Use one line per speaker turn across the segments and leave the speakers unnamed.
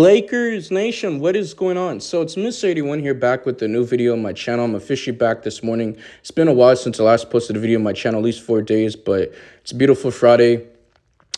Lakers Nation, what is going on? So it's Miss 81 here back with a new video on my channel. I'm officially back this morning. It's been a while since I last posted a video on my channel, at least 4 days, but it's a beautiful Friday.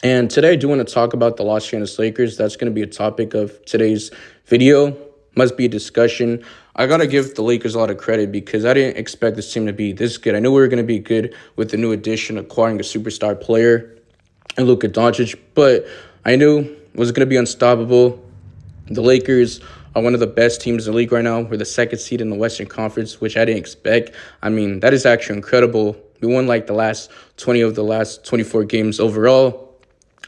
And today I do want to talk about the Los Angeles Lakers. That's going to be a topic of today's video. Must be a discussion. I got to give the Lakers a lot of credit because I didn't expect this team to be this good. I knew we were going to be good with the new addition, acquiring a superstar player and Luka Doncic, but I knew it was going to be unstoppable. The Lakers are one of the best teams in the league right now. We're the second seed in the Western Conference, which I didn't expect. I mean, that is actually incredible. We won like the last 20 of the last 24 games overall.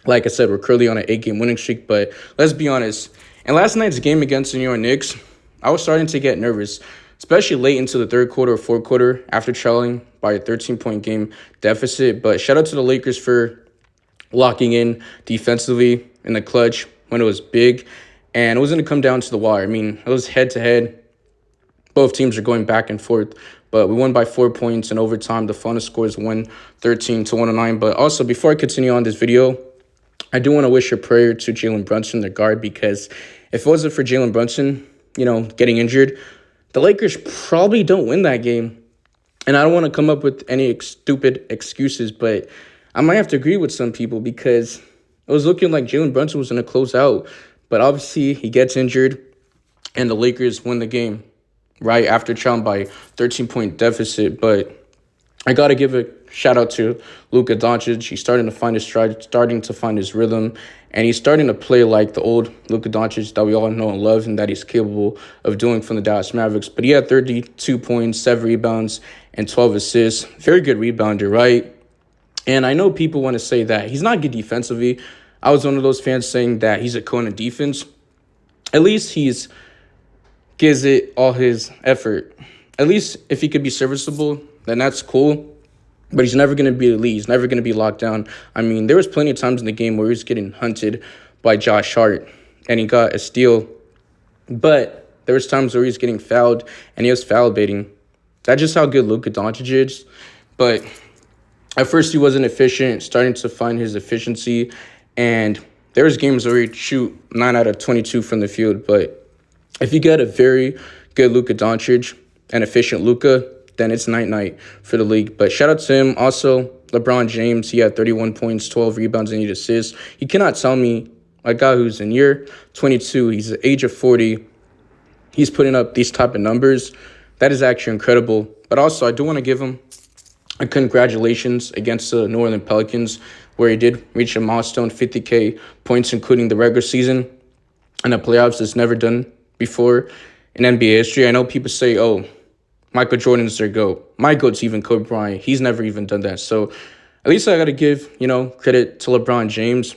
Like I said, we're currently on an 8-game winning streak, but let's be honest. In last night's game against the New York Knicks, I was starting to get nervous, especially late into the third quarter or fourth quarter after trailing by a 13-point game deficit. But shout out to the Lakers for locking in defensively in the clutch when it was big. And it was going to come down to the wire. I mean, it was head-to-head. Both teams are going back and forth. But we won by 4 points in overtime. The final score is 113-109. But also, before I continue on this video, I do want to wish a prayer to Jalen Brunson, their guard, because if it wasn't for Jalen Brunson, getting injured, the Lakers probably don't win that game. And I don't want to come up with any stupid excuses, but I might have to agree with some people because it was looking like Jalen Brunson was going to close out. But obviously, he gets injured, and the Lakers win the game right after trailing by 13-point deficit. But I got to give a shout-out to Luka Doncic. He's starting to find his stride, starting to find his rhythm, and he's starting to play like the old Luka Doncic that we all know and love and that he's capable of doing from the Dallas Mavericks. But he had 32 points, 7 rebounds, and 12 assists. Very good rebounder, right? And I know people want to say that he's not good defensively. I was one of those fans saying that he's a cone of defense. At least he's gives it all his effort. At least if he could be serviceable, then that's cool. But he's never going to be elite. He's never going to be locked down. I mean, there was plenty of times in the game where he was getting hunted by Josh Hart, and he got a steal. But there was times where he was getting fouled, and he was foul baiting. That's just how good Luka Doncic is. But at first, he wasn't efficient, starting to find his efficiency. And there was games where he'd shoot 9 out of 22 from the field. But if you get a very good Luka Doncic, an efficient Luka, then it's night-night for the league. But shout out to him. Also, LeBron James, he had 31 points, 12 rebounds, and 8 assists. You cannot tell me a guy who's in year 22, he's the age of 40, he's putting up these type of numbers. That is actually incredible. But also, I do want to give him a congratulations against the New Orleans Pelicans, where he did reach a milestone, 50K points, including the regular season and the playoffs. It's never done before in NBA history. I know people say, oh, Michael Jordan's their GOAT. My GOAT's even Kobe Bryant. He's never even done that. So at least I got to give, credit to LeBron James.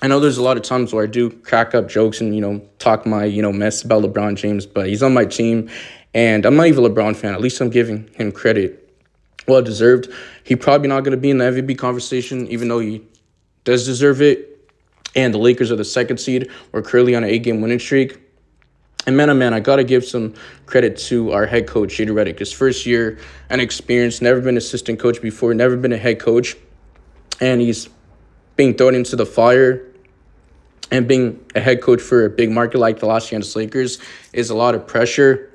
I know there's a lot of times where I do crack up jokes and, talk my, mess about LeBron James, but he's on my team, and I'm not even a LeBron fan. At least I'm giving him credit. Well deserved. He probably not going to be in the MVP conversation, even though he does deserve it. And the Lakers are the second seed. We're currently on an 8-game winning streak. And man, I got to give some credit to our head coach, J.D. Redick. His first year, an experience, never been assistant coach before, never been a head coach. And he's being thrown into the fire. And being a head coach for a big market like the Los Angeles Lakers is a lot of pressure.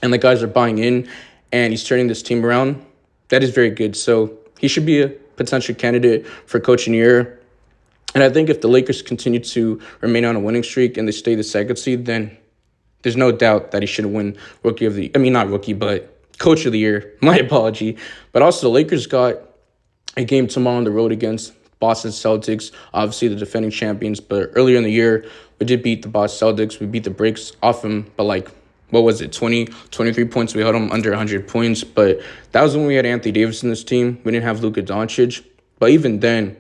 And the guys are buying in. And he's turning this team around. That is very good. So he should be a potential candidate for coach of the year. And I think if the Lakers continue to remain on a winning streak and they stay the second seed, then there's no doubt that he should win coach of the year. My apology. But also the Lakers got a game tomorrow on the road against Boston Celtics, obviously the defending champions. But earlier in the year, we did beat the Boston Celtics. We beat the brakes off them, but 23 points. We held them under 100 points. But that was when we had Anthony Davis in this team. We didn't have Luka Doncic. But even then,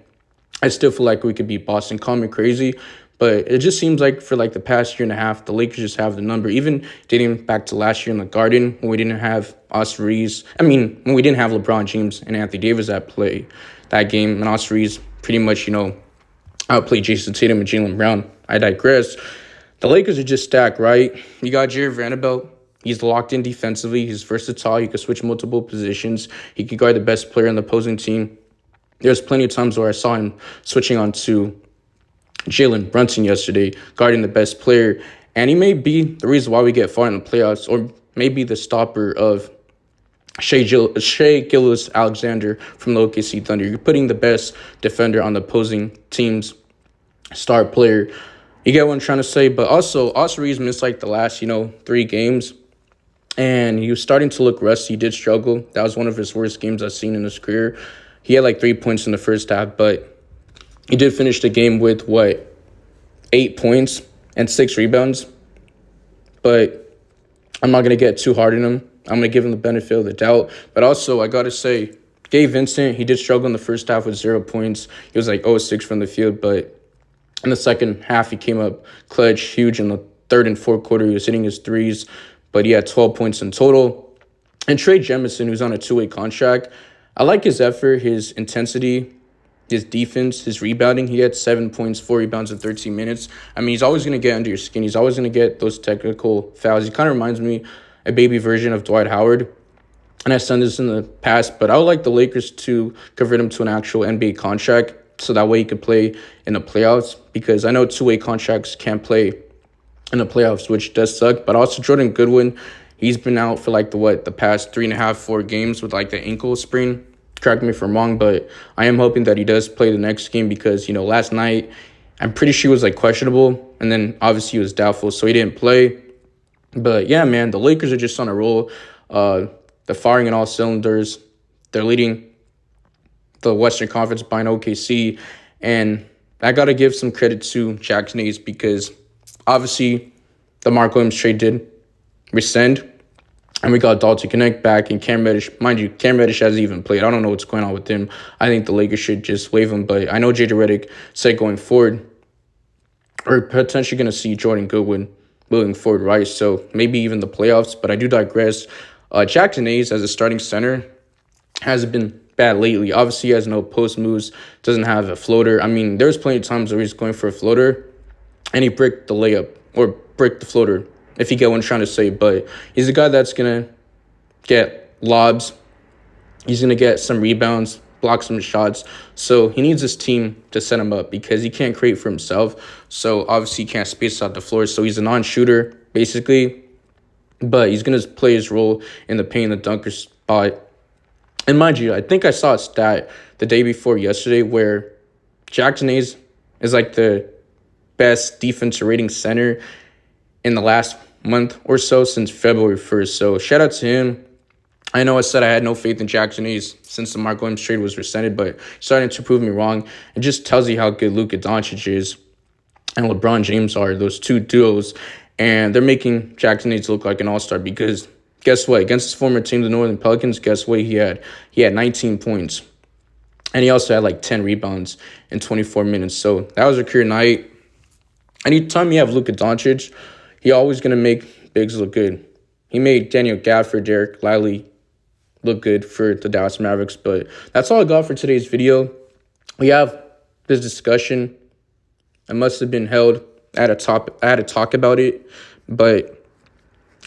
I still feel like we could beat Boston. Call me crazy. But it just seems like for the past year and a half, the Lakers just have the number. Even dating back to last year in the Garden when we didn't have Austin Reeves. When we didn't have LeBron James and Anthony Davis at play that game. And Austin Reeves pretty much, outplayed Jason Tatum and Jaylen Brown. I digress. The Lakers are just stacked, right? You got Jared Vanderbilt. He's locked in defensively. He's versatile. He can switch multiple positions. He can guard the best player on the opposing team. There's plenty of times where I saw him switching on to Jalen Brunson yesterday, guarding the best player. And he may be the reason why we get far in the playoffs, or maybe the stopper of Shea Gilgeous-Alexander from the OKC Thunder. You're putting the best defender on the opposing team's star player. You get what I'm trying to say? But also, Austin Reeves missed like the last, 3 games. And he was starting to look rusty. He did struggle. That was one of his worst games I've seen in his career. He had like 3 points in the first half, but he did finish the game with, 8 points and 6 rebounds. But I'm not going to get too hard on him. I'm going to give him the benefit of the doubt. But also, I got to say, Gabe Vincent, he did struggle in the first half with 0 points. He was like 0-6 from the field, but in the second half, he came up clutch, huge in the third and fourth quarter. He was hitting his threes, but he had 12 points in total. And Trey Jemison, who's on a 2-way contract, I like his effort, his intensity, his defense, his rebounding. He had 7 points, 4 rebounds in 13 minutes. I mean, he's always going to get under your skin. He's always going to get those technical fouls. He kind of reminds me a baby version of Dwight Howard. And I've said this in the past, but I would like the Lakers to convert him to an actual NBA contract so that way he could play in the playoffs, because I know 2-way contracts can't play in the playoffs, which does suck. But also Jordan Goodwin, he's been out for like the past 3.5, 4 games with like the ankle sprain. Correct me if I'm wrong, but I am hoping that he does play the next game because, last night I'm pretty sure he was like questionable, and then obviously he was doubtful, so he didn't play. But yeah, man, the Lakers are just on a roll. They're firing in all cylinders. They're leading the Western Conference behind OKC, and I got to give some credit to Jackson Hayes because obviously the Mark Williams trade did rescind, and we got Dalton Connect back, and Cam Reddish. Mind you, Cam Reddish hasn't even played. I don't know what's going on with him. I think the Lakers should just waive him, but I know JJ Redick said going forward, we're potentially going to see Jordan Goodwin moving forward, right? So maybe even the playoffs, but I do digress. Jackson Hayes as a starting center hasn't been bad lately. Obviously, he has no post moves, doesn't have a floater. I mean, there's plenty of times where he's going for a floater, and he bricked the layup or bricked the floater, if you get what I'm trying to say. But he's a guy that's going to get lobs. He's going to get some rebounds, block some shots. So he needs his team to set him up because he can't create for himself. So obviously he can't space out the floor. So he's a non-shooter, basically. But he's going to play his role in the paint, the dunker spot. And mind you, I think I saw a stat the day before yesterday where Jackson Hayes is like the best defensive rating center in the last month or so since February 1st. So shout out to him. I know I said I had no faith in Jackson Hayes since the Mark Williams trade was rescinded, but starting to prove me wrong. It just tells you how good Luka Doncic is and LeBron James are, those two duos. And they're making Jackson Hayes look like an all-star because guess what? Against his former team, the Northern Pelicans, guess what he had? He had 19 points. And he also had like 10 rebounds in 24 minutes. So that was a career night. Anytime you have Luka Doncic, he's always going to make bigs look good. He made Daniel Gafford, Derek Lively look good for the Dallas Mavericks. But that's all I got for today's video. We have this discussion. It must have been held. I had to talk about it. But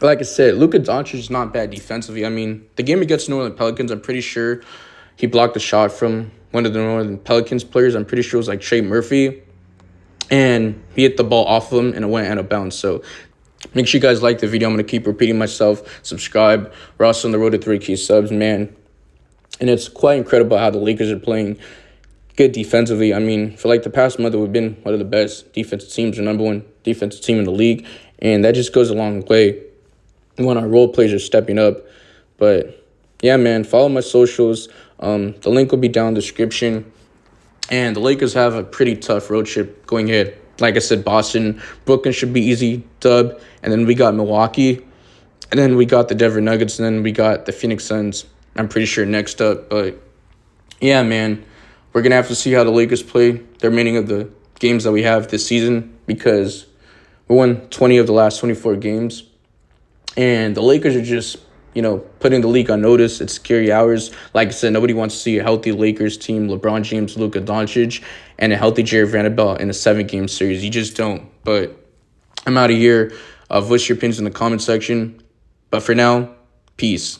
like I said, Luka Doncic is not bad defensively. I mean, the game against the Northern Pelicans, I'm pretty sure he blocked a shot from one of the Northern Pelicans players. I'm pretty sure it was like Trey Murphy. And he hit the ball off of him and it went out of bounds. So make sure you guys like the video. I'm going to keep repeating myself. Subscribe. We're also on the road to 3K subs, man. And it's quite incredible how the Lakers are playing good defensively. I mean, for like the past month, we've been one of the best defensive teams, the number one defensive team in the league. And that just goes a long way when our role players are stepping up. But yeah, man, follow my socials. The link will be down in the description. And the Lakers have a pretty tough road trip going ahead. Like I said, Boston, Brooklyn should be easy, dub. And then we got Milwaukee. And then we got the Denver Nuggets. And then we got the Phoenix Suns, I'm pretty sure, next up. But yeah, man, we're going to have to see how the Lakers play the remaining of the games that we have this season because we won 20 of the last 24 games. And the Lakers are just, putting the league on notice. It's scary hours. Like I said, nobody wants to see a healthy Lakers team, LeBron James, Luka Doncic, and a healthy Jared Vanderbilt in a 7-game series. You just don't. But I'm out of here. Voice your opinions in the comment section. But for now, peace.